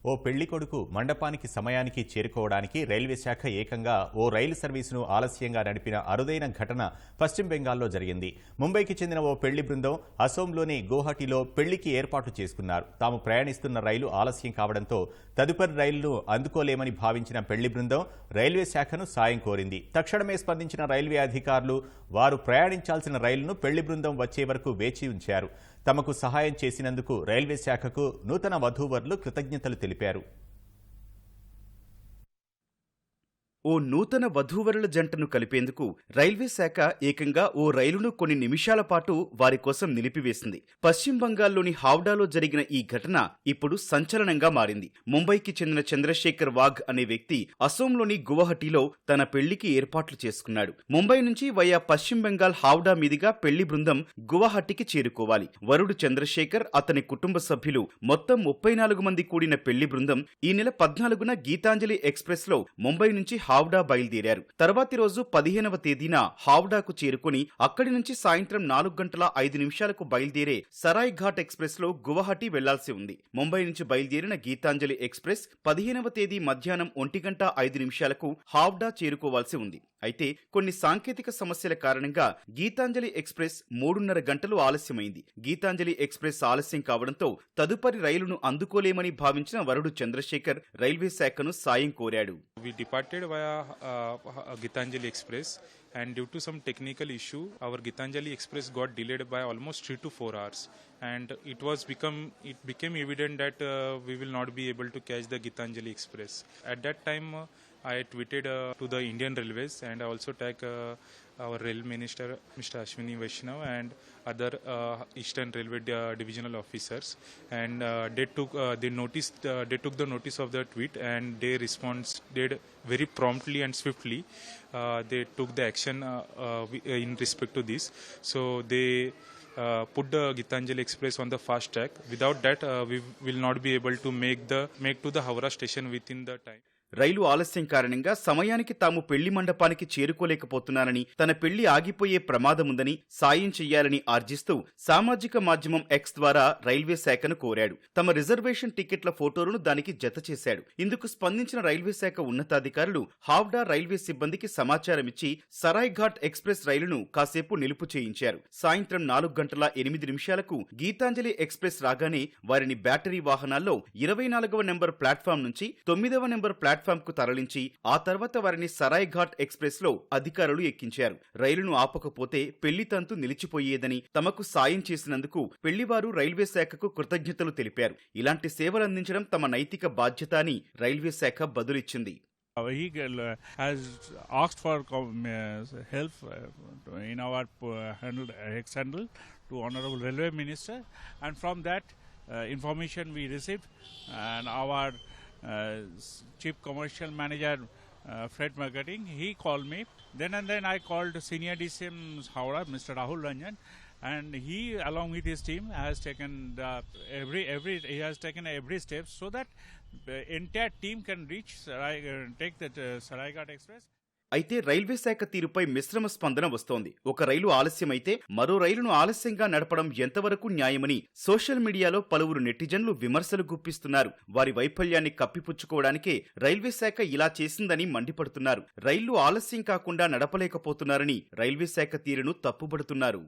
ఓ పెళ్లి కొడుకు మండపానికి సమయానికి చేరుకోవడానికి రైల్వే శాఖ ఏకంగా ఓ రైలు సర్వీసును ఆలస్యంగా నడిపిన అరుదైన ఘటన పశ్చిమ బెంగాల్లో జరిగింది. ముంబైకి చెందిన ఓ పెళ్లి బృందం అసోంలోని గౌహటిలో పెళ్లికి ఏర్పాట్లు చేసుకున్నారు. తాము ప్రయాణిస్తున్న రైలు ఆలస్యం కావడంతో తదుపరి రైలును అందుకోలేమని భావించిన పెళ్లి బృందం రైల్వే శాఖను సాయం కోరింది. తక్షణమే స్పందించిన రైల్వే అధికారులు వారు ప్రయాణించాల్సిన రైలును పెళ్లి బృందం వచ్చే వరకు వేచి ఉంచారు. తమకు సహాయం చేసినందుకు రైల్వే శాఖకు నూతన వధూవరులు కృతజ్ఞతలు తెలిపారు. ఓ నూతన వధూవరుల జంటను కలిపేందుకు రైల్వే శాఖ ఏకంగా ఓ రైలును కొన్ని నిమిషాల పాటు వారి కోసం నిలిపివేసింది. పశ్చిమ బంగాల్లోని హౌడాలో జరిగిన ఈ ఘటన ఇప్పుడు సంచలనంగా మారింది. ముంబైకి చెందిన చంద్రశేఖర్ వాఘ్ అనే వ్యక్తి అసోంలోని గువహటిలో తన పెళ్లికి ఏర్పాట్లు చేసుకున్నాడు. ముంబై నుంచి వయా పశ్చిమ బెంగాల్ హౌడా మీదుగా పెళ్లి బృందం గువహటికి చేరుకోవాలి. వరుడు చంద్రశేఖర్, అతని కుటుంబ సభ్యులు మొత్తం 34 మంది కూడిన పెళ్లి బృందం ఈ నెల 14న గీతాంజలి ఎక్స్ప్రెస్ లో ముంబై నుంచి హౌడా బయలుదేరారు. తర్వాతి రోజు 15వ తేదీన హౌడాకు చేరుకుని అక్కడి నుంచి సాయంత్రం 4:05 బయలుదేరే సరాయ్ ఘాట్ ఎక్స్ప్రెస్ లో గువహటి వెళ్లాల్సి ఉంది. ముంబై నుంచి బయలుదేరిన గీతాంజలి ఎక్స్ప్రెస్ 15వ తేదీ మధ్యాహ్నం 1:05 హౌడా చేరుకోవాల్సి ఉంది. అయితే కొన్ని సాంకేతిక సమస్యల కారణంగా గీతాంజలి ఎక్స్ప్రెస్ 3:30 గంటలు ఆలస్యమైంది. గీతాంజలి ఎక్స్ప్రెస్ ఆలస్యం కావడంతో తదుపరి రైలును అందుకోలేమని భావించిన వరుడు చంద్రశేఖర్ రైల్వే శాఖను సాయం కోరాడు. We departed via Gitanjali Express, and due to some technical issue, our Gitanjali Express got delayed by almost 3 to 4 hours. And it became evident that we will not be able to catch the Gitanjali Express. At that time, I tweeted to the Indian Railways, and I also tagged our Rail Minister, Mr. Ashwini Vaishnav, and other Eastern Railway divisional officers, and they took the notice of the tweet, and they responded very promptly and swiftly. They took the action in respect to this. So they put the Gitanjali Express on the fast track. Without that, we will not be able to make to the Howrah station within the time. రైలు ఆలస్యం కారణంగా సమయానికి తాము పెళ్లి మండపానికి చేరుకోలేకపోతున్నానని, తన పెళ్లి ఆగిపోయే ప్రమాదముందని సాయం చెయ్యాలని ఆర్జిస్తూ సామాజిక మాధ్యమం ఎక్స్ ద్వారా రైల్వే శాఖను కోరాడు. తమ రిజర్వేషన్ టికెట్ల ఫోటోలను దానికి జత చేశాడు. ఇందుకు స్పందించిన రైల్వే శాఖ ఉన్నతాధికారులు హౌడా రైల్వే సిబ్బందికి సమాచారమిచ్చి సరాయ్ ఘాట్ ఎక్స్ప్రెస్ రైలును కాసేపు నిలుపు చేయించారు. సాయంత్రం 4:08 గీతాంజలి ఎక్స్ప్రెస్ రాగానే వారిని బ్యాటరీ వాహనాల్లో 24వ నెంబర్ ప్లాట్ఫామ్ నుంచి 9వ నెంబర్ ప్లాట్ఫామ్ కు తరలించి ఆ తర్వాత వారిని సరాయ్ ఘాట్ ఎక్స్ప్రెస్ లో అధికారులు ఎక్కించారు. రైలును ఆపకపోతే పెళ్లి తంతు నిలిచిపోయేదని, తమకు సాయం చేసినందుకు పెళ్లివారు రైల్వే శాఖకు కృతజ్ఞతలు తెలిపారు. ఇలాంటి సేవలందించడం తమ నైతిక బాధ్యత అని రైల్వే శాఖ బదులిచ్చింది. He has asked for help in our ex-handle to Honorable Railway Minister, and from that information we received, and our Chief Commercial Manager Freight Marketing, he called me. Then I called Senior DCM Howrah, Mr. Rahul Ranjan, and he, along with his team, has taken every step so that the entire team can take that Saraigat Express. అయితే railway శాఖ తీరుపై మిశ్రమ స్పందన వస్తోంది. ఒక రైలు ఆలస్యమైతే మరో రైలును ఆలస్యంగా నడపడం ఎంతవరకు న్యాయమని సోషల్ మీడియాలో పలువురు నెటిజన్లు విమర్శలు గుప్పిస్తున్నారు. వారి వైఫల్యాన్ని కప్పిపుచ్చుకోవడానికే రైల్వే శాఖ ఇలా చేసిందని మండిపడుతున్నారు. రైళ్లు ఆలస్యం కాకుండా నడపలేకపోతున్నారని రైల్వే శాఖ తీరును తప్పుబడుతున్నారు.